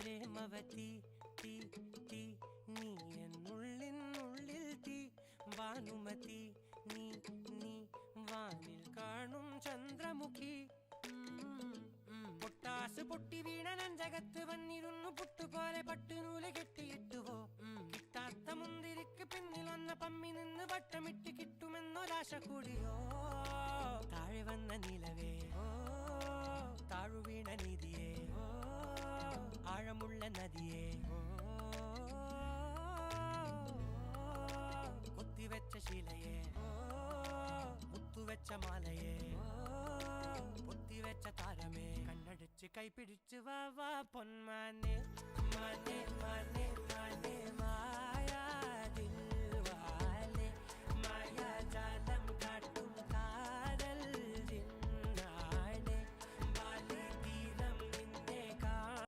പ്രേമവതി തീ തീ നീ എന്നുള്ളിൽ തീ ഭാനുമതി നീ നീ വാനിൽ കാണും ചന്ദ്രമുഖി പൊട്ടാസ് പൊട്ടി വീണ നെഞ്ചകത്ത് വന്നിരുന്നു പുട്ടുപോലെ പട്ടുനൂല് കെട്ടിയിട്ടുവോ കിട്ടാത്ത മുന്തിരിക്ക് പിന്നിൽ വന്ന പമ്മി നിന്ന് വട്ടമിട്ട് കിട്ടുമെന്നൊരാശ കൂടിയോ താഴെ വന്ന നിലവേ താഴു വീണ നിധിയേ ആഴമുള്ള നദിയേ കൊത്തിവെച്ച ശിലയേ മുത്തുവെച്ച മാലയേ പൊത്തിവെച്ച താരമേ കണ്ണടിച്ച് കൈപിടിച്ച് വാ വാ പൊന്മാനെ മാനേ മാനേ മാനേ മാ